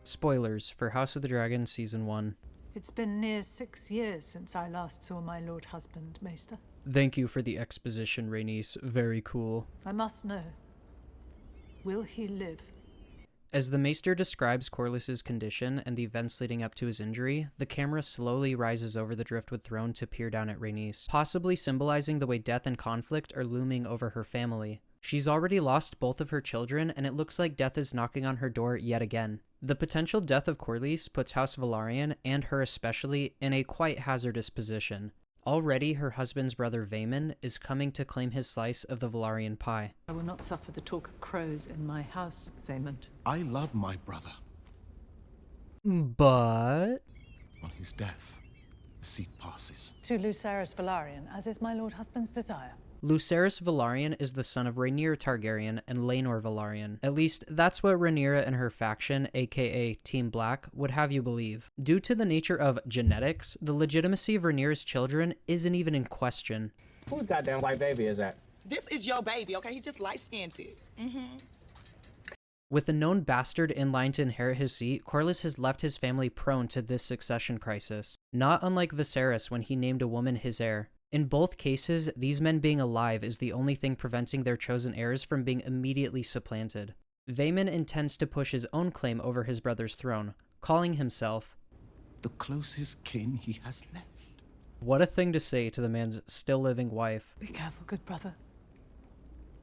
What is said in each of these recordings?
Spoilers for House of the Dragon Season 1. It's been near 6 years since I last saw my lord husband, Maester. Thank you for the exposition, Rhaenys. Very cool. I must know. Will he live? As the Maester describes Corlys's condition and the events leading up to his injury, the camera slowly rises over the Driftwood throne to peer down at Rhaenys, possibly symbolizing the way death and conflict are looming over her family. She's already lost both of her children, and it looks like death is knocking on her door yet again. The potential death of Corlys puts House Valarian, and her especially, in a quite hazardous position. Already, her husband's brother Damon is coming to claim his slice of the Valarian pie. I will not suffer the talk of crows in my house, Damon. I love my brother. But... On his death, the seat passes. To Lucerys Valarian, as is my lord husband's desire. Lucerys Valarian is the son of Rhaenyra Targaryen and Laenor Valarian. At least, that's what Rhaenyra and her faction, aka Team Black, would have you believe. Due to the nature of genetics, the legitimacy of Rhaenyra's children isn't even in question. Whose goddamn white baby is that? This is your baby, okay? He's just light-skinned. With a known bastard in line to inherit his seat, Corlys has left his family prone to this succession crisis. Not unlike Viserys when he named a woman his heir. In both cases, these men being alive is the only thing preventing their chosen heirs from being immediately supplanted. Damon intends to push his own claim over his brother's throne, calling himself The closest kin he has left. What a thing to say to the man's still living wife. Be careful, good brother.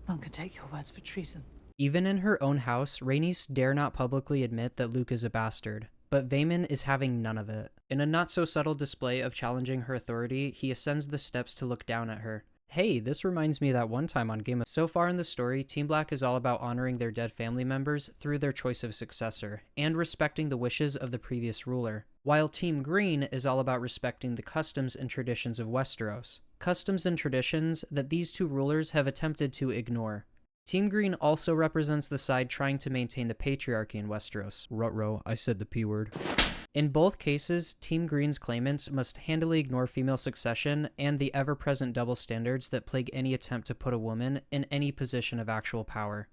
None can take your words for treason. Even in her own house, Rhaenys dare not publicly admit that Luke is a bastard. But Damon is having none of it. In a not-so-subtle display of challenging her authority, he ascends the steps to look down at her. Hey, this reminds me of that one time on Game of... So far in the story, Team Black is all about honoring their dead family members through their choice of successor, and respecting the wishes of the previous ruler. While Team Green is all about respecting the customs and traditions of Westeros. Customs and traditions that these two rulers have attempted to ignore. Team Green also represents the side trying to maintain the patriarchy in Westeros. Ruh-roh, I said the P word. In both cases, Team Green's claimants must handily ignore female succession and the ever-present double standards that plague any attempt to put a woman in any position of actual power.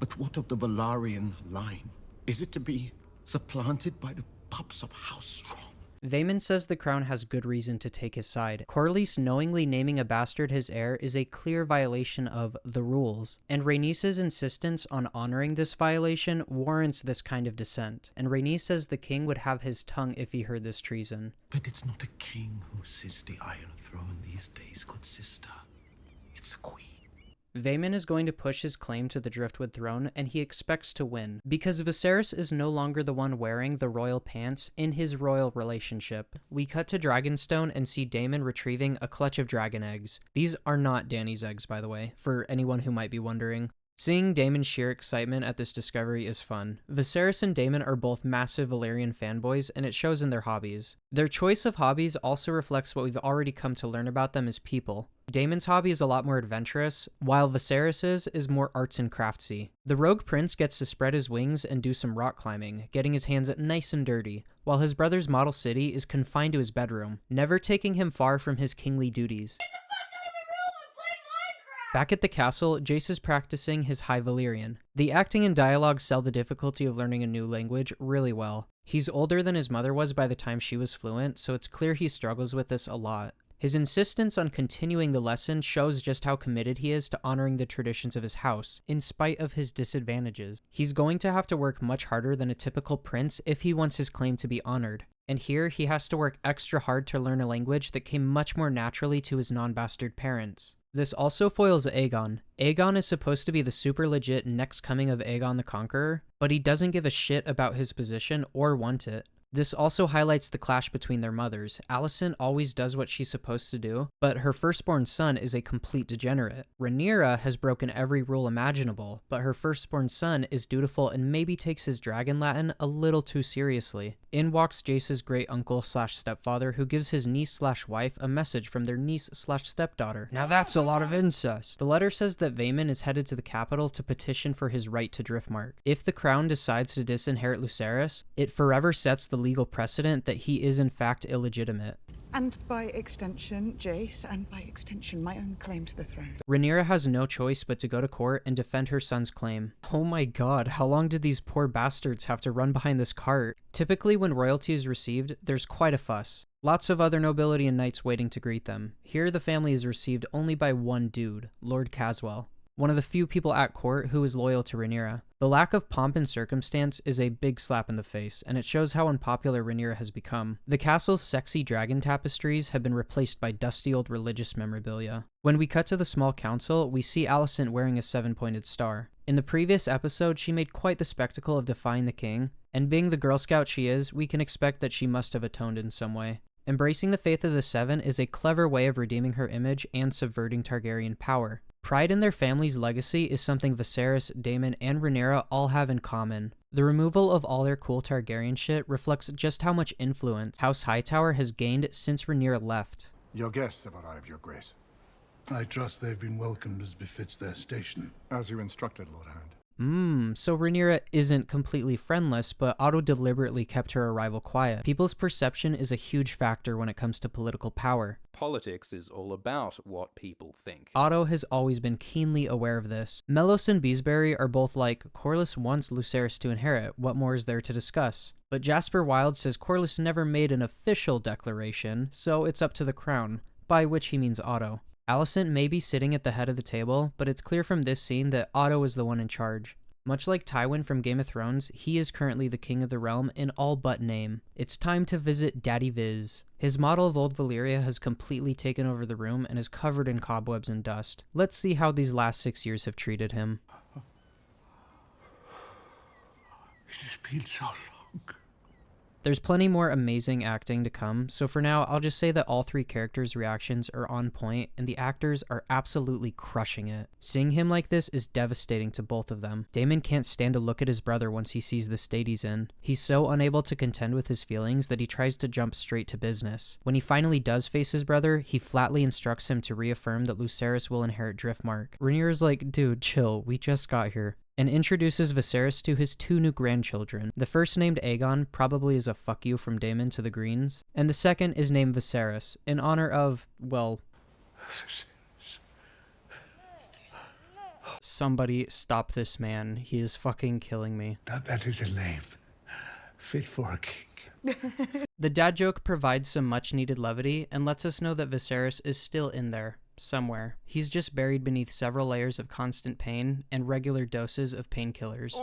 But what of the Valarian line? Is it to be supplanted by the pups of House Strong? Damon says the crown has good reason to take his side. Corlys knowingly naming a bastard his heir is a clear violation of the rules, and Rhaenys' insistence on honoring this violation warrants this kind of dissent, and Rhaenys says the king would have his tongue if he heard this treason. But it's not a king who sits the Iron Throne these days, good sister. It's a queen. Damon is going to push his claim to the Driftwood throne, and he expects to win, because Viserys is no longer the one wearing the royal pants in his royal relationship. We cut to Dragonstone and see Damon retrieving a clutch of dragon eggs. These are not Dany's eggs, by the way, for anyone who might be wondering. Seeing Damon's sheer excitement at this discovery is fun. Viserys and Damon are both massive Valarian fanboys, and it shows in their hobbies. Their choice of hobbies also reflects what we've already come to learn about them as people. Damon's hobby is a lot more adventurous, while Viserys's is more arts and craftsy. The rogue prince gets to spread his wings and do some rock climbing, getting his hands nice and dirty, while his brother's model city is confined to his bedroom, never taking him far from his kingly duties. Back at the castle, Jace is practicing his High Valerian. The acting and dialogue sell the difficulty of learning a new language really well. He's older than his mother was by the time she was fluent, so it's clear he struggles with this a lot. His insistence on continuing the lesson shows just how committed he is to honoring the traditions of his house, in spite of his disadvantages. He's going to have to work much harder than a typical prince if he wants his claim to be honored. And here, he has to work extra hard to learn a language that came much more naturally to his non-bastard parents. This also foils Aegon. Aegon is supposed to be the super legit next coming of Aegon the Conqueror, but he doesn't give a shit about his position or want it. This also highlights the clash between their mothers. Alison always does what she's supposed to do, but her firstborn son is a complete degenerate. Rhaenyra has broken every rule imaginable, but her firstborn son is dutiful and maybe takes his dragon Latin a little too seriously. In walks Jace's great uncle slash stepfather, who gives his niece slash wife a message from their niece slash stepdaughter. Now that's a lot of incest. The letter says that Damon is headed to the capital to petition for his right to Driftmark. If the crown decides to disinherit Lucerys, it forever sets the legal precedent that he is in fact illegitimate. And by extension, Jace, and by extension, my own claim to the throne. Rhaenyra has no choice but to go to court and defend her son's claim. Oh my god, how long did these poor bastards have to run behind this cart? Typically when royalty is received, there's quite a fuss. Lots of other nobility and knights waiting to greet them. Here the family is received only by one dude, Lord Caswell, one of the few people at court who is loyal to Rhaenyra. The lack of pomp and circumstance is a big slap in the face, and it shows how unpopular Rhaenyra has become. The castle's sexy dragon tapestries have been replaced by dusty old religious memorabilia. When we cut to the small council, we see Alison wearing a 7-pointed star. In the previous episode, she made quite the spectacle of defying the king, and being the Girl Scout she is, we can expect that she must have atoned in some way. Embracing the faith of the Seven is a clever way of redeeming her image and subverting Targaryen power. Pride in their family's legacy is something Viserys, Damon, and Rhaenyra all have in common. The removal of all their cool Targaryen shit reflects just how much influence House Hightower has gained since Rhaenyra left. Your guests have arrived, Your Grace. I trust they've been welcomed as befits their station. As you instructed, Lord Hound. So Rhaenyra isn't completely friendless, but Otto deliberately kept her arrival quiet. People's perception is a huge factor when it comes to political power. Politics is all about what people think. Otto has always been keenly aware of this. Mellos and Beesbury are both like, Corlys wants Lucerys to inherit, what more is there to discuss? But Jasper Wilde says Corlys never made an official declaration, so it's up to the crown, by which he means Otto. Alison may be sitting at the head of the table, but it's clear from this scene that Otto is the one in charge. Much like Tywin from Game of Thrones, he is currently the king of the realm in all but name. It's time to visit Daddy Viz. His model of old Valyria has completely taken over the room and is covered in cobwebs and dust. Let's see how these last 6 years have treated him. It has been so long. There's plenty more amazing acting to come, so for now, I'll just say that all 3 characters' reactions are on point, and the actors are absolutely crushing it. Seeing him like this is devastating to both of them. Damon can't stand to look at his brother once he sees the state he's in. He's so unable to contend with his feelings that he tries to jump straight to business. When he finally does face his brother, he flatly instructs him to reaffirm that Lucerys will inherit Driftmark. Rhaenyra's like, dude, chill, we just got here, and introduces Viserys to his 2 new grandchildren. The first, named Aegon, probably is a fuck you from Damon to the Greens, and the second is named Viserys, in honor of, well... Somebody stop this man. He is fucking killing me. Now that is a name fit for a king. The dad joke provides some much needed levity and lets us know that Viserys is still in there. Somewhere. He's just buried beneath several layers of constant pain and regular doses of painkillers.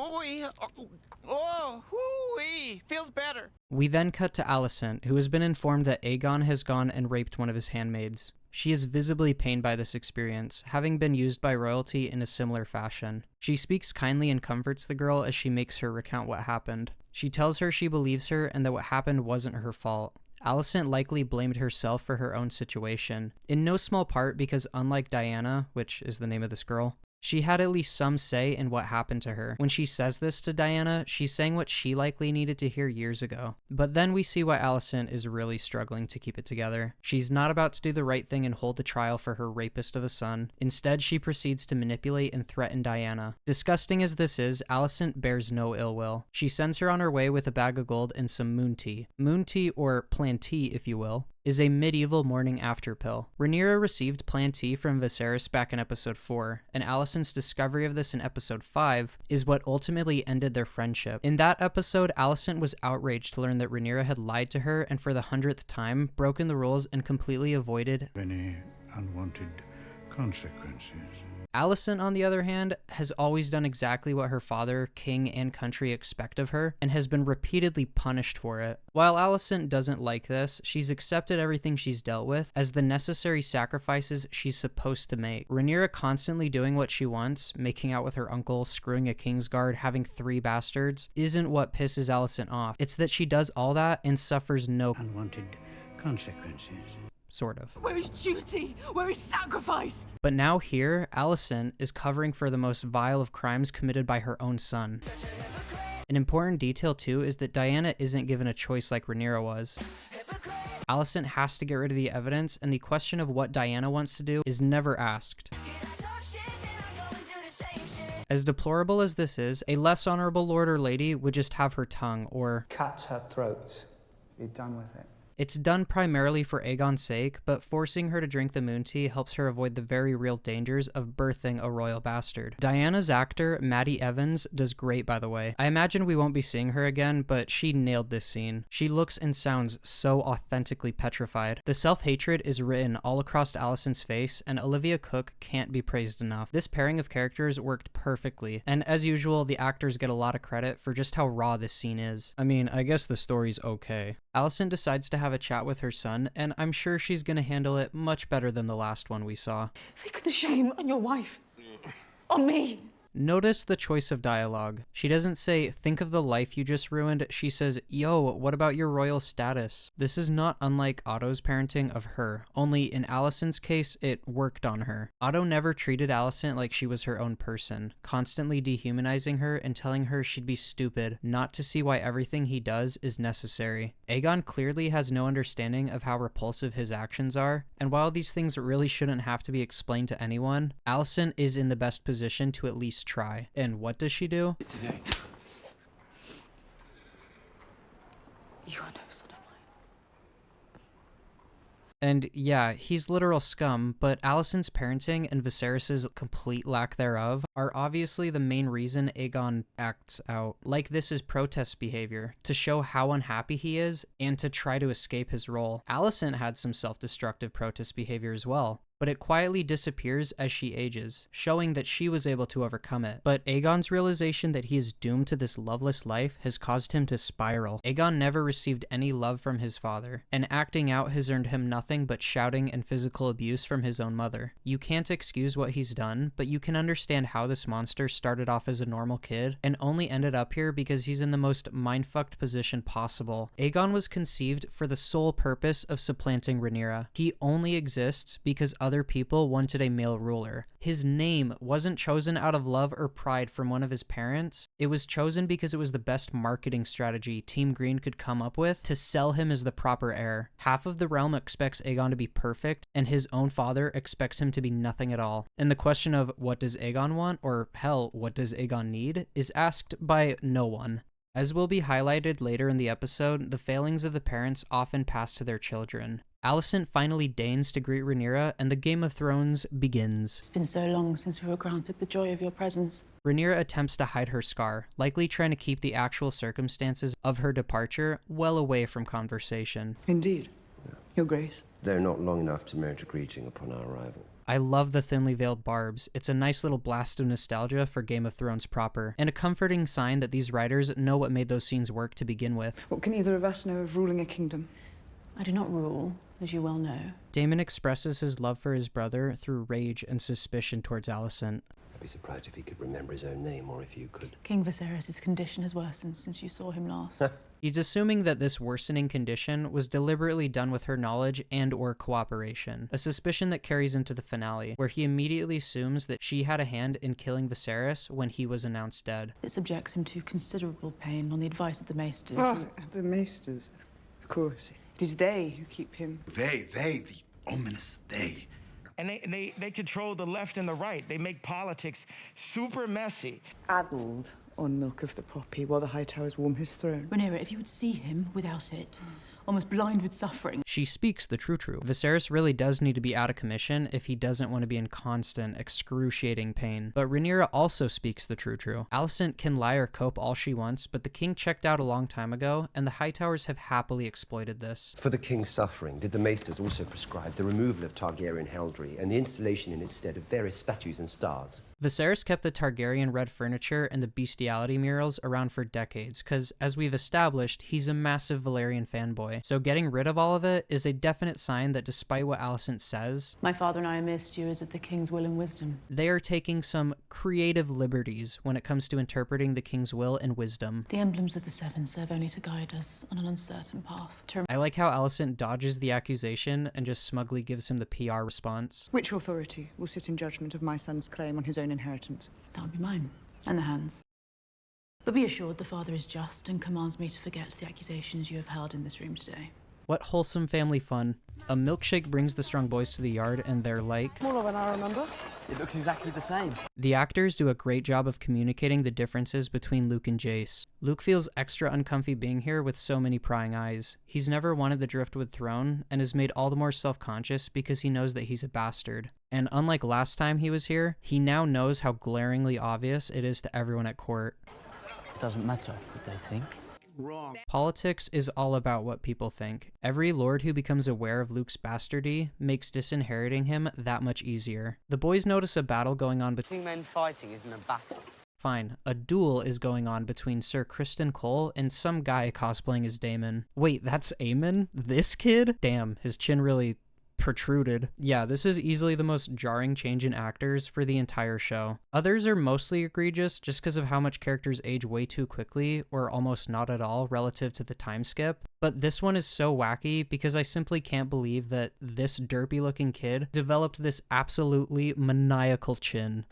Feels better. We then cut to Alison, who has been informed that Aegon has gone and raped one of his handmaids. She is visibly pained by this experience, having been used by royalty in a similar fashion. She speaks kindly and comforts the girl as she makes her recount what happened. She tells her she believes her and that what happened wasn't her fault. Alison likely blamed herself for her own situation, in no small part because unlike Diana, which is the name of this girl, she had at least some say in what happened to her. When she says this to Diana, she's saying what she likely needed to hear years ago. But then we see why Alison is really struggling to keep it together. She's not about to do the right thing and hold the trial for her rapist of a son. Instead, she proceeds to manipulate and threaten Diana. Disgusting as this is, Alison bears no ill will. She sends her on her way with a bag of gold and some moon tea. Moon tea, or plantea if you will, is a medieval morning after pill. Rhaenyra received plantea from Viserys back in episode 4, and Alison's discovery of this in episode 5 is what ultimately ended their friendship. In that episode, Alison was outraged to learn that Rhaenyra had lied to her and for the 100th time broken the rules and completely avoided Any unwanted consequences. Alison, on the other hand, has always done exactly what her father, king, and country expect of her, and has been repeatedly punished for it. While Alison doesn't like this, she's accepted everything she's dealt with as the necessary sacrifices she's supposed to make. Rhaenyra constantly doing what she wants, making out with her uncle, screwing a Kingsguard, having 3 bastards, isn't what pisses Alison off. It's that she does all that and suffers no Unwanted consequences. Sort of. Where is duty? Where is sacrifice? But now here, Alison is covering for the most vile of crimes committed by her own son. An important detail too is that Diana isn't given a choice like Rhaenyra was. Alison has to get rid of the evidence, and the question of what Diana wants to do is never asked. As deplorable as this is, a less honorable lord or lady would just have her tongue, or cut her throat. Be done with it. It's done primarily for Aegon's sake, but forcing her to drink the moon tea helps her avoid the very real dangers of birthing a royal bastard. Diana's actor, Maddie Evans, does great, by the way. I imagine we won't be seeing her again, but she nailed this scene. She looks and sounds so authentically petrified. The self-hatred is written all across Alison's face, and Olivia Cooke can't be praised enough. This pairing of characters worked perfectly, and as usual, the actors get a lot of credit for just how raw this scene is. I mean, I guess the story's okay. Alison decides to have a chat with her son, and I'm sure she's gonna handle it much better than the last one we saw. Think of the shame on your wife. On me. Notice the choice of dialogue. She doesn't say, think of the life you just ruined. She says, yo, what about your royal status? This is not unlike Otto's parenting of her, only in Alison's case, it worked on her. Otto never treated Alison like she was her own person, constantly dehumanizing her and telling her she'd be stupid, not to see why everything he does is necessary. Aegon clearly has no understanding of how repulsive his actions are, and while these things really shouldn't have to be explained to anyone, Alison is in the best position to at least try. And what does she do? You are no son of mine. And yeah, he's literal scum, but Alison's parenting and Viserys' complete lack thereof are obviously the main reason Aegon acts out. Like this is protest behavior, to show how unhappy he is and to try to escape his role. Alison had some self-destructive protest behavior as well, but it quietly disappears as she ages, showing that she was able to overcome it. But Aegon's realization that he is doomed to this loveless life has caused him to spiral. Aegon never received any love from his father, and acting out has earned him nothing but shouting and physical abuse from his own mother. You can't excuse what he's done, but you can understand how this monster started off as a normal kid and only ended up here because he's in the most mind-fucked position possible. Aegon was conceived for the sole purpose of supplanting Rhaenyra. He only exists because other people wanted a male ruler. His name wasn't chosen out of love or pride from one of his parents. It was chosen because it was the best marketing strategy Team Green could come up with to sell him as the proper heir. Half of the realm expects Aegon to be perfect, and his own father expects him to be nothing at all. And the question of what does Aegon want, or hell, what does Aegon need, is asked by no one. As will be highlighted later in the episode, the failings of the parents often pass to their children. Alison finally deigns to greet Rhaenyra, and the Game of Thrones begins. It's been so long since we were granted the joy of your presence. Rhaenyra attempts to hide her scar, likely trying to keep the actual circumstances of her departure well away from conversation. Indeed. Your Grace. They're not long enough to merit a greeting upon our arrival. I love the thinly veiled barbs. It's a nice little blast of nostalgia for Game of Thrones proper, and a comforting sign that these writers know what made those scenes work to begin with. What can either of us know of ruling a kingdom? I do not rule, as you well know. Damon expresses his love for his brother through rage and suspicion towards Alison. I'd be surprised if he could remember his own name, or if you could. King Viserys' condition has worsened since you saw him last. He's assuming that this worsening condition was deliberately done with her knowledge and or cooperation, a suspicion that carries into the finale, where he immediately assumes that she had a hand in killing Viserys when he was announced dead. It subjects him to considerable pain on the advice of the maesters. Oh, the maesters, of course. It is they who keep him. They, the ominous they. And they control the left and the right. They make politics super messy. Addled on milk of the poppy while the High Towers warm his throne. Rhaenyra, if you would see him without it, almost blind with suffering. She speaks the true. Viserys really does need to be out of commission if he doesn't want to be in constant, excruciating pain. But Rhaenyra also speaks the true. Alison can lie or cope all she wants, but the king checked out a long time ago, and the Hightowers have happily exploited this. For the king's suffering, did the maesters also prescribe the removal of Targaryen heraldry and the installation in its stead of various statues and stars? Viserys kept the Targaryen red furniture and the bestiality murals around for decades, because, as we've established, he's a massive Valarian fanboy. So getting rid of all of it is a definite sign that despite what Alison says, my father and I are mere stewards of the king's will and wisdom. They are taking some creative liberties when it comes to interpreting the king's will and wisdom. The emblems of the Seven serve only to guide us on an uncertain path. I like how Alison dodges the accusation and just smugly gives him the PR response. Which authority will sit in judgment of my son's claim on his own inheritance? That would be mine, and the hands. But be assured the father is just and commands me to forget the accusations you have held in this room today. What wholesome family fun. A milkshake brings the strong boys to the yard and they're like... Smaller than I remember. It looks exactly the same. The actors do a great job of communicating the differences between Luke and Jace. Luke feels extra uncomfy being here with so many prying eyes. He's never wanted the Driftwood throne and is made all the more self-conscious because he knows that he's a bastard. And unlike last time he was here, he now knows how glaringly obvious it is to everyone at court. It doesn't matter what they think. Wrong. Politics is all about what people think. Every lord who becomes aware of Luke's bastardy makes disinheriting him that much easier. The boys notice a battle going on between... Two men fighting isn't a battle. Fine, a duel is going on between Sir Criston Cole and some guy cosplaying as Damon. Wait, that's Aemon? This kid? Damn, his chin really... protruded. Yeah, this is easily the most jarring change in actors for the entire show. Others are mostly egregious just because of how much characters age way too quickly or almost not at all relative to the time skip. But this one is so wacky because I simply can't believe that this derpy looking kid developed this absolutely maniacal chin.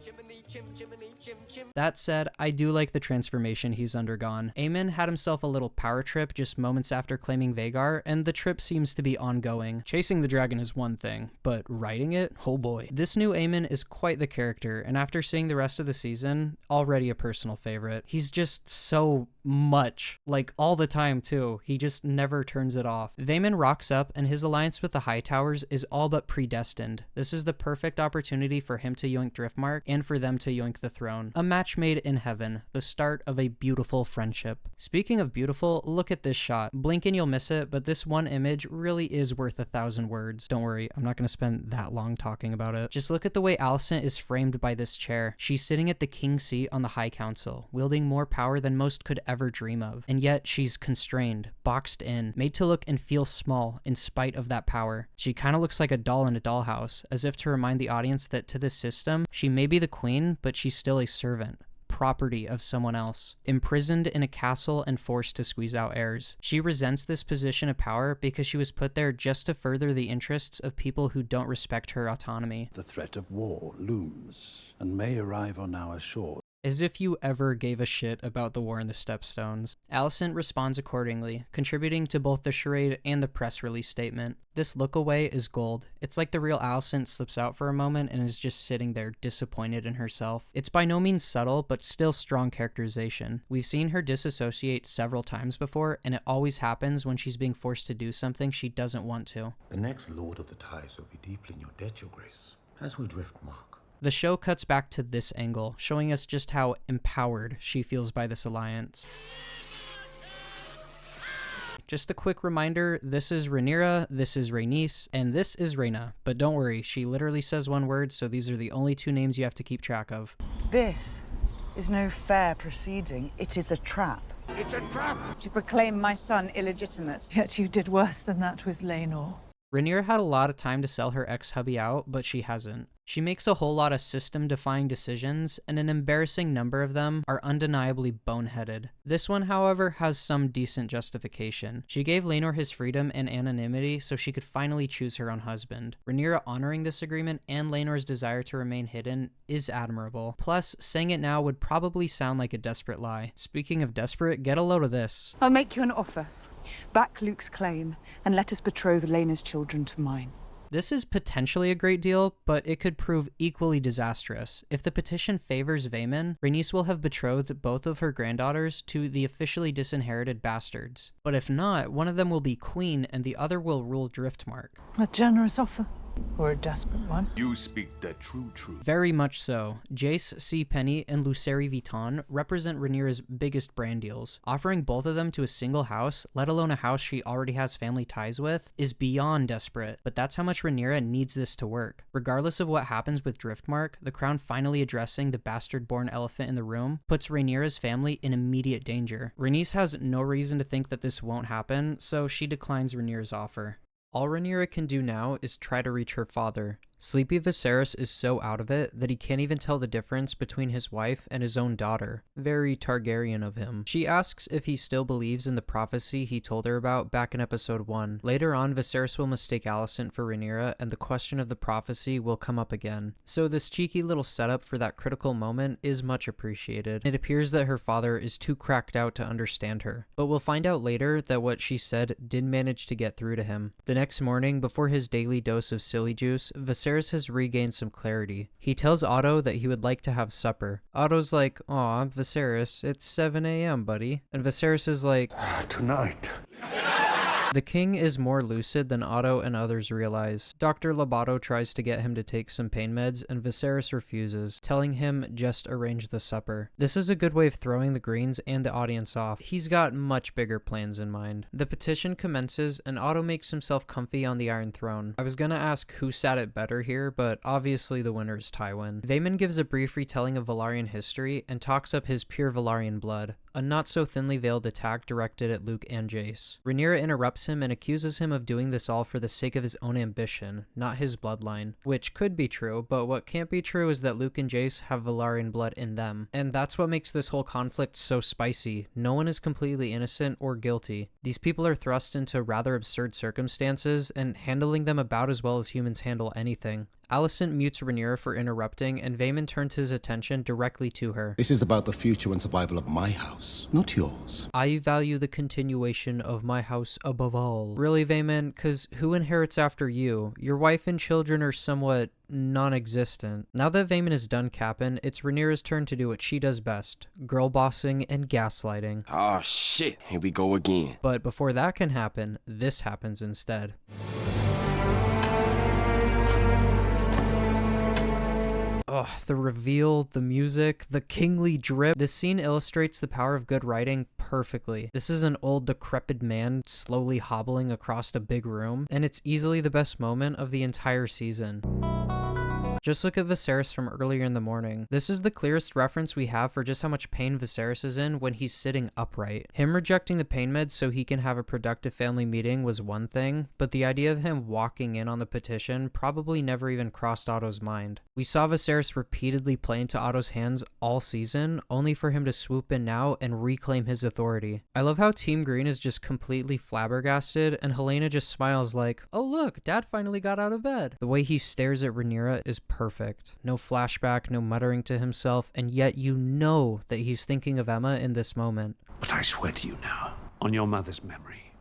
That said, I do like the transformation he's undergone. Aemon had himself a little power trip just moments after claiming Vhagar, and the trip seems to be ongoing. Chasing the dragon is one thing, but riding it? Oh boy. This new Aemon is quite the character, and after seeing the rest of the season, already a personal favorite. He's just so much. Like, all the time, too. He just never turns it off. Vaemon rocks up, and his alliance with the Hightowers is all but predestined. This is the perfect opportunity for him to yoink Driftmark, and for them to yoink the throne. A match made in heaven. The start of a beautiful friendship. Speaking of beautiful, look at this shot. Blink and you'll miss it, but this one image really is worth 1,000 words. Don't worry, I'm not going to spend that long talking about it. Just look at the way Alison is framed by this chair. She's sitting at the king's seat on the High Council, wielding more power than most could ever dream of. And yet she's constrained, boxed in, made to look and feel small in spite of that power. She kind of looks like a doll in a dollhouse, as if to remind the audience that to this system, she may be the queen, but she's still a servant. Property of someone else, imprisoned in a castle and forced to squeeze out heirs. She resents this position of power because she was put there just to further the interests of people who don't respect her autonomy. The threat of war looms and may arrive on our shore. As if you ever gave a shit about the war in the Stepstones. Alison responds accordingly, contributing to both the charade and the press release statement. This look away is gold. It's like the real Alison slips out for a moment and is just sitting there disappointed in herself. It's by no means subtle, but still strong characterization. We've seen her disassociate several times before, and it always happens when she's being forced to do something she doesn't want to. The next Lord of the Tides will be deeply in your debt, Your Grace, as will Driftmark. The show cuts back to this angle, showing us just how empowered she feels by this alliance. Just a quick reminder, this is Rhaenyra, this is Rhaenys, and this is Rhaena. But don't worry, she literally says one word, so these are the only two names you have to keep track of. This is no fair proceeding. It is a trap. It's a trap! To proclaim my son illegitimate. Yet you did worse than that with Laenor. Rhaenyra had a lot of time to sell her ex-hubby out, but she hasn't. She makes a whole lot of system-defying decisions, and an embarrassing number of them are undeniably boneheaded. This one, however, has some decent justification. She gave Laenor his freedom and anonymity so she could finally choose her own husband. Rhaenyra honoring this agreement and Laenor's desire to remain hidden is admirable. Plus, saying it now would probably sound like a desperate lie. Speaking of desperate, get a load of this. I'll make you an offer. Back Luke's claim, and let us betroth Laena's children to mine. This is potentially a great deal, but it could prove equally disastrous. If the petition favors Vaemon, Rhaenys will have betrothed both of her granddaughters to the officially disinherited bastards. But if not, one of them will be queen and the other will rule Driftmark. A generous offer. Or a desperate one. You speak the true truth. Very much so. Jace, C. Penny, and Luceri Vuitton represent Rhaenyra's biggest brand deals. Offering both of them to a single house, let alone a house she already has family ties with, is beyond desperate. But that's how much Rhaenyra needs this to work. Regardless of what happens with Driftmark, the crown finally addressing the bastard-born elephant in the room puts Rhaenyra's family in immediate danger. Rhaenys has no reason to think that this won't happen, so she declines Rhaenyra's offer. All Rhaenyra can do now is try to reach her father. Sleepy Viserys is so out of it that he can't even tell the difference between his wife and his own daughter. Very Targaryen of him. She asks if he still believes in the prophecy he told her about back in episode 1. Later on, Viserys will mistake Alison for Rhaenyra, and the question of the prophecy will come up again. So this cheeky little setup for that critical moment is much appreciated. It appears that her father is too cracked out to understand her. But we'll find out later that what she said did manage to get through to him. The next morning, before his daily dose of silly juice, Viserys has regained some clarity. He tells Otto that he would like to have supper. Otto's like, "Aw, Viserys, it's 7 a.m., buddy." And Viserys is like, "Tonight." The king is more lucid than Otto and others realize. Dr. Lobato tries to get him to take some pain meds, and Viserys refuses, telling him just arrange the supper. This is a good way of throwing the Greens and the audience off. He's got much bigger plans in mind. The petition commences, and Otto makes himself comfy on the Iron Throne. I was gonna ask who sat it better here, but obviously the winner is Tywin. Damon gives a brief retelling of Valarian history and talks up his pure Valarian blood, a not so thinly veiled attack directed at Luke and Jace. Rhaenyra interrupts him and accuses him of doing this all for the sake of his own ambition, not his bloodline, which could be true, but what can't be true is that Luke and Jace have Valarian blood in them, and that's what makes this whole conflict so spicy. No one is completely innocent or guilty. These people are thrust into rather absurd circumstances, and handling them about as well as humans handle anything. Alison mutes Rhaenyra for interrupting, and Vaemon turns his attention directly to her. This is about the future and survival of my house, not yours. I value the continuation of my house above all. Really, Vaemon? Cause who inherits after you? Your wife and children are somewhat non-existent. Now that Vaemon is done capping, it's Rhaenyra's turn to do what she does best: girl bossing and gaslighting. Oh shit, here we go again. But before that can happen, this happens instead. Oh, the reveal, the music, the kingly drip. This scene illustrates the power of good writing perfectly. This is an old, decrepit man slowly hobbling across a big room, and it's easily the best moment of the entire season. Just look at Viserys from earlier in the morning. This is the clearest reference we have for just how much pain Viserys is in when he's sitting upright. Him rejecting the pain meds so he can have a productive family meeting was one thing, but the idea of him walking in on the petition probably never even crossed Otto's mind. We saw Viserys repeatedly play into Otto's hands all season, only for him to swoop in now and reclaim his authority. I love how Team Green is just completely flabbergasted, and Helena just smiles like, "Oh look, Dad finally got out of bed." The way he stares at Rhaenyra is perfect. No flashback, no muttering to himself, and yet you know that he's thinking of Emma in this moment. But I swear to you now, on your mother's memory,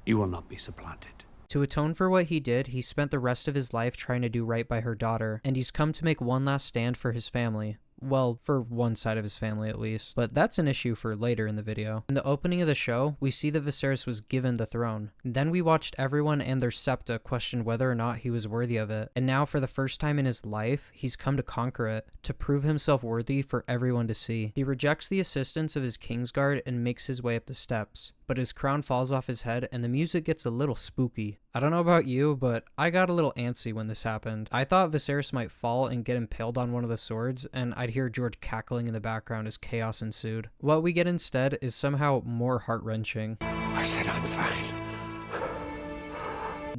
you will not be supplanted. To atone for what he did, he spent the rest of his life trying to do right by her daughter, and he's come to make one last stand for his family. Well, for one side of his family at least, but that's an issue for later in the video. In the opening of the show, we see that Viserys was given the throne. Then we watched everyone and their septa question whether or not he was worthy of it. And now for the first time in his life, he's come to conquer it, to prove himself worthy for everyone to see. He rejects the assistance of his Kingsguard and makes his way up the steps. But his crown falls off his head and the music gets a little spooky. I don't know about you, but I got a little antsy when this happened. I thought Viserys might fall and get impaled on one of the swords, and I'd hear George cackling in the background as chaos ensued. What we get instead is somehow more heart-wrenching. I said I'm fine.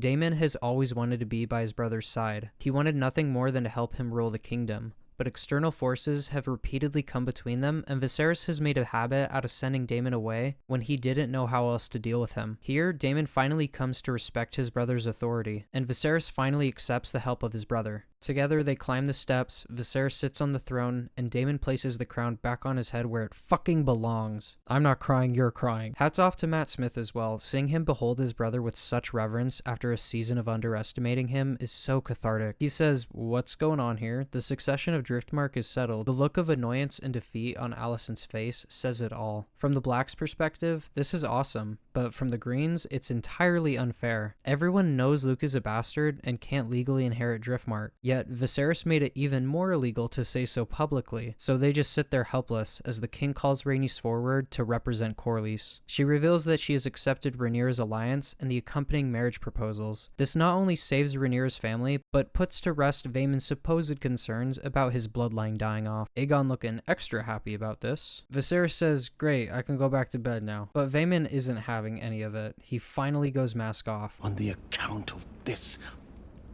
Damon has always wanted to be by his brother's side. He wanted nothing more than to help him rule the kingdom. But external forces have repeatedly come between them, and Viserys has made a habit out of sending Damon away when he didn't know how else to deal with him. Here, Damon finally comes to respect his brother's authority, and Viserys finally accepts the help of his brother. Together, they climb the steps, Viserys sits on the throne, and Damon places the crown back on his head where it fucking belongs. I'm not crying, you're crying. Hats off to Matt Smith as well. Seeing him behold his brother with such reverence after a season of underestimating him is so cathartic. He says, "What's going on here? The succession of Driftmark is settled." The look of annoyance and defeat on Alison's face says it all. From the Blacks' perspective, this is awesome, but from the Greens, it's entirely unfair. Everyone knows Luke is a bastard and can't legally inherit Driftmark, yet Viserys made it even more illegal to say so publicly, so they just sit there helpless as the king calls Rhaenys forward to represent Corlys. She reveals that she has accepted Rhaenyra's alliance and the accompanying marriage proposals. This not only saves Rhaenyra's family, but puts to rest Vaemon's supposed concerns about his bloodline dying off. Aegon looking extra happy about this. Viserys says, "Great, I can go back to bed now." But Vaemon isn't having any of it. He finally goes mask off. On the account of this,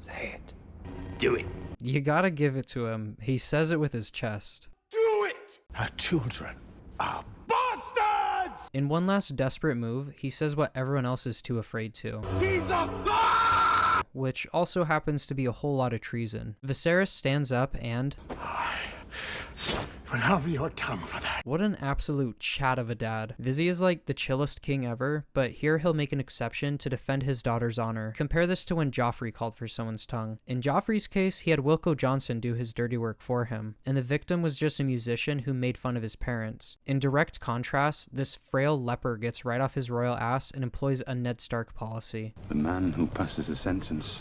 say it. Do it. You gotta give it to him. He says it with his chest. Do it! Her children are bastards! In one last desperate move, he says what everyone else is too afraid to. She's a fuck! Which also happens to be a whole lot of treason. Viserys stands up and... We'll have your tongue for that. What an absolute chat of a dad. Vizzy is like the chillest king ever, but here he'll make an exception to defend his daughter's honor. Compare this to when Joffrey called for someone's tongue. In Joffrey's case, he had Wilco Johnson do his dirty work for him, and the victim was just a musician who made fun of his parents. In direct contrast, this frail leper gets right off his royal ass and employs a Ned Stark policy. The man who passes the sentence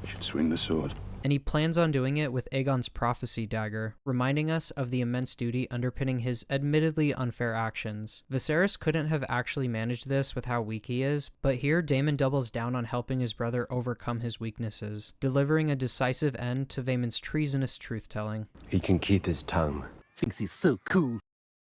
should swing the sword. And he plans on doing it with Aegon's prophecy dagger, reminding us of the immense duty underpinning his admittedly unfair actions. Viserys couldn't have actually managed this with how weak he is, but here Damon doubles down on helping his brother overcome his weaknesses, delivering a decisive end to Vaemon's treasonous truth-telling. He can keep his tongue. Thinks he's so cool.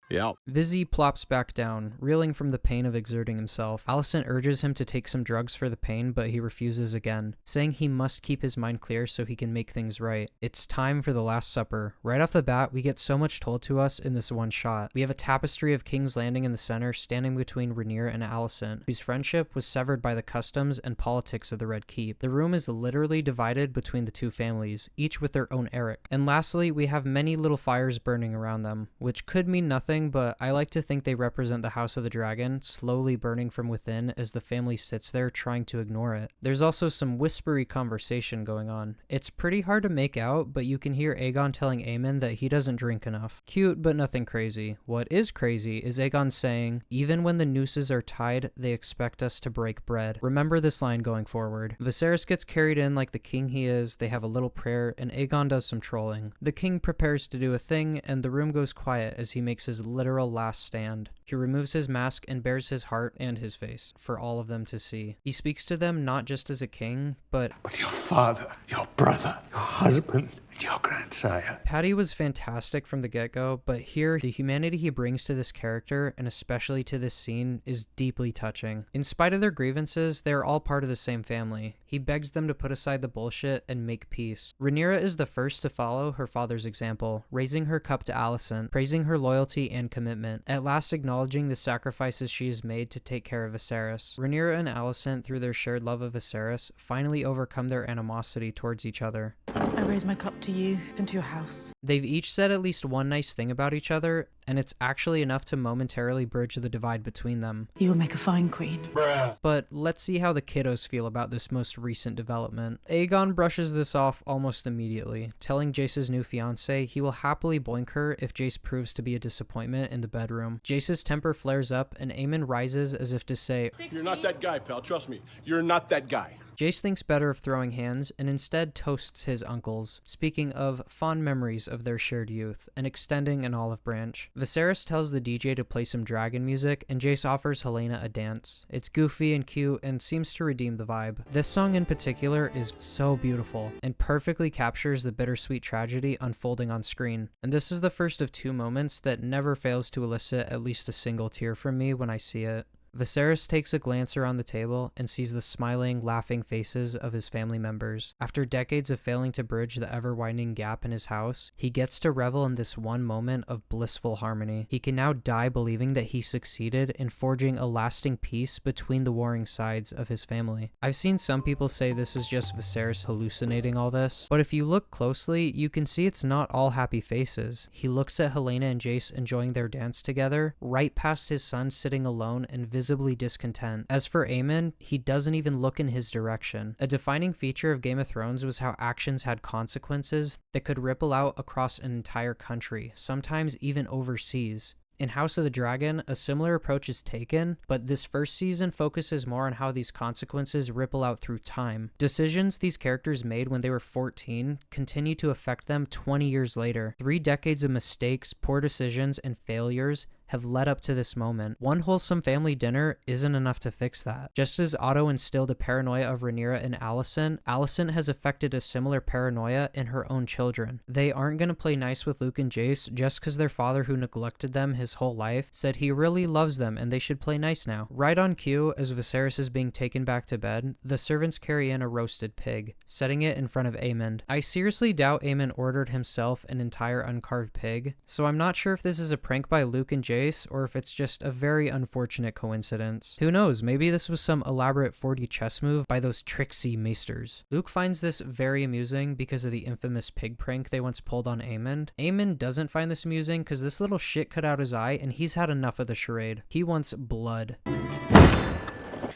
Yeah. Vizzy plops back down, reeling from the pain of exerting himself. Alison urges him to take some drugs for the pain, but he refuses again, saying he must keep his mind clear so he can make things right. It's time for the Last Supper. Right off the bat, we get so much told to us in this one shot. We have a tapestry of King's Landing in the center, standing between Rhaenyra and Alison, whose friendship was severed by the customs and politics of the Red Keep. The room is literally divided between the two families, each with their own Eric. And lastly, we have many little fires burning around them, which could mean nothing, but I like to think they represent the House of the Dragon, slowly burning from within as the family sits there trying to ignore it. There's also some whispery conversation going on. It's pretty hard to make out, but you can hear Aegon telling Aemon that he doesn't drink enough. Cute, but nothing crazy. What is crazy is Aegon saying, "Even when the nooses are tied, they expect us to break bread." Remember this line going forward. Viserys gets carried in like the king he is, they have a little prayer, and Aegon does some trolling. The king prepares to do a thing, and the room goes quiet as he makes his literal last stand. He removes his mask and bares his heart and his face for all of them to see. He speaks to them not just as a king, but your father, your brother, your husband, and your grandsire. Paddy was fantastic from the get-go, but here, the humanity he brings to this character, and especially to this scene, is deeply touching. In spite of their grievances, they are all part of the same family. He begs them to put aside the bullshit and make peace. Rhaenyra is the first to follow her father's example, raising her cup to Alison, praising her loyalty and commitment, at last acknowledging the sacrifices she has made to take care of Viserys. Rhaenyra and Alison, through their shared love of Viserys, finally overcome their animosity towards each other. I raise my cup to you and to your house. They've each said at least one nice thing about each other, and it's actually enough to momentarily bridge the divide between them. You will make a fine queen. Bruh. But let's see how the kiddos feel about this most recent development. Aegon brushes this off almost immediately, telling Jace's new fiancée he will happily boink her if Jace proves to be a disappointment in the bedroom. Jace's temper flares up, and Aemon rises as if to say, "You're not that guy, pal. Trust me. You're not that guy." Jace thinks better of throwing hands and instead toasts his uncles, speaking of fond memories of their shared youth and extending an olive branch. Viserys tells the DJ to play some dragon music, and Jace offers Helena a dance. It's goofy and cute and seems to redeem the vibe. This song in particular is so beautiful and perfectly captures the bittersweet tragedy unfolding on screen. And this is the first of two moments that never fails to elicit at least a single tear from me when I see it. Viserys takes a glance around the table and sees the smiling, laughing faces of his family members. After decades of failing to bridge the ever-widening gap in his house, he gets to revel in this one moment of blissful harmony. He can now die believing that he succeeded in forging a lasting peace between the warring sides of his family. I've seen some people say this is just Viserys hallucinating all this, but if you look closely, you can see it's not all happy faces. He looks at Helena and Jace enjoying their dance together, right past his son sitting alone and visibly discontent. As for Aemon, he doesn't even look in his direction. A defining feature of Game of Thrones was how actions had consequences that could ripple out across an entire country, sometimes even overseas. In House of the Dragon, a similar approach is taken, but this first season focuses more on how these consequences ripple out through time. Decisions these characters made when they were 14 continue to affect them 20 years later. 3 decades of mistakes, poor decisions, and failures have led up to this moment. One wholesome family dinner isn't enough to fix that. Just as Otto instilled a paranoia of Rhaenyra in Alison, Alison has affected a similar paranoia in her own children. They aren't going to play nice with Luke and Jace just because their father, who neglected them his whole life, said he really loves them and they should play nice now. Right on cue, as Viserys is being taken back to bed, the servants carry in a roasted pig, setting it in front of Aemond. I seriously doubt Aemond ordered himself an entire uncarved pig, so I'm not sure if this is a prank by Luke and Jace or if it's just a very unfortunate coincidence. Who knows, maybe this was some elaborate 4D chess move by those tricksy maesters. Luke finds this very amusing because of the infamous pig prank they once pulled on Aemond. Aemond doesn't find this amusing because this little shit cut out his eye and he's had enough of the charade. He wants blood.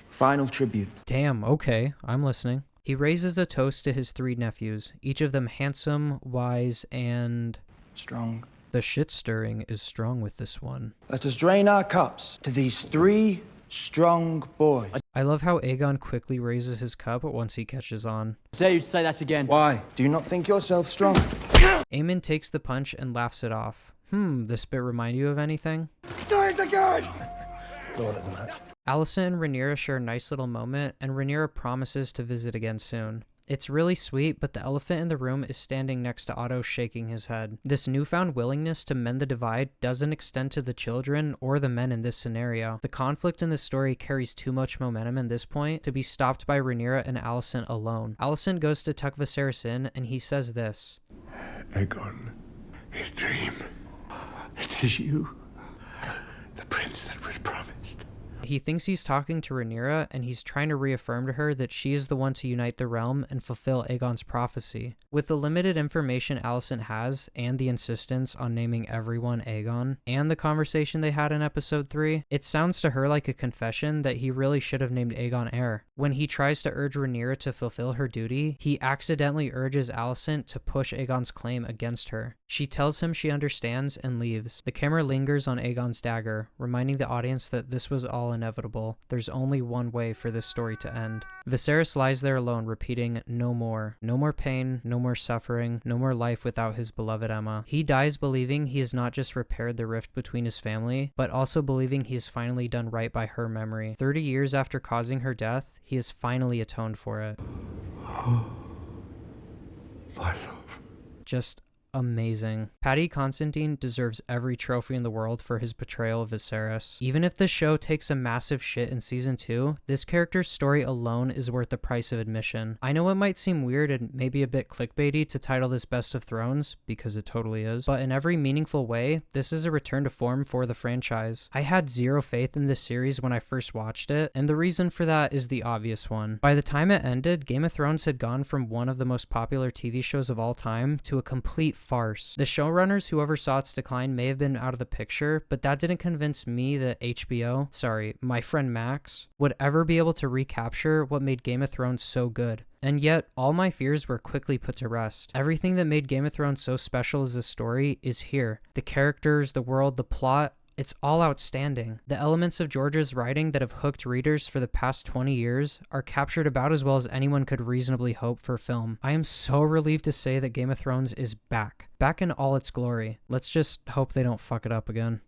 Final tribute. Damn, okay, I'm listening. He raises a toast to his 3 nephews, each of them handsome, wise, and... strong. The shit stirring is strong with this one. Let us drain our cups to these 3 strong boys. I love how Aegon quickly raises his cup once he catches on. Dare you to say that again? Why? Do you not think yourself strong? Aemond takes the punch and laughs it off. This bit remind you of anything? Do it again! Lord as much. Alison and Rhaenyra share a nice little moment, and Rhaenyra promises to visit again soon. It's really sweet, but the elephant in the room is standing next to Otto, shaking his head. This newfound willingness to mend the divide doesn't extend to the children or the men in this scenario. The conflict in this story carries too much momentum at this point to be stopped by Rhaenyra and Alison alone. Alison goes to tuck Viserys in, and he says this. Aegon, his dream. It is you, the prince that was promised. He thinks he's talking to Rhaenyra, and he's trying to reaffirm to her that she is the one to unite the realm and fulfill Aegon's prophecy. With the limited information Alison has, and the insistence on naming everyone Aegon, and the conversation they had in episode 3, it sounds to her like a confession that he really should have named Aegon heir. When he tries to urge Rhaenyra to fulfill her duty, he accidentally urges Alison to push Aegon's claim against her. She tells him she understands and leaves. The camera lingers on Aegon's dagger, reminding the audience that this was all inevitable. There's only one way for this story to end. Viserys lies there alone, repeating, no more. No more pain, no more suffering, no more life without his beloved Aemma. He dies believing he has not just repaired the rift between his family, but also believing he has finally done right by her memory. 30 years after causing her death, he has finally atoned for it. My love. Just amazing. Paddy Constantine deserves every trophy in the world for his portrayal of Viserys. Even if the show takes a massive shit in season 2, this character's story alone is worth the price of admission. I know it might seem weird and maybe a bit clickbaity to title this Best of Thrones, because it totally is, but in every meaningful way, this is a return to form for the franchise. I had zero faith in this series when I first watched it, and the reason for that is the obvious one. By the time it ended, Game of Thrones had gone from one of the most popular TV shows of all time to a complete farce. The showrunners who oversaw its decline may have been out of the picture, but that didn't convince me that my friend Max, would ever be able to recapture what made Game of Thrones so good. And yet, all my fears were quickly put to rest. Everything that made Game of Thrones so special as a story is here. The characters, the world, the plot, it's all outstanding. The elements of George's writing that have hooked readers for the past 20 years are captured about as well as anyone could reasonably hope for film. I am so relieved to say that Game of Thrones is back in all its glory. Let's just hope they don't fuck it up again.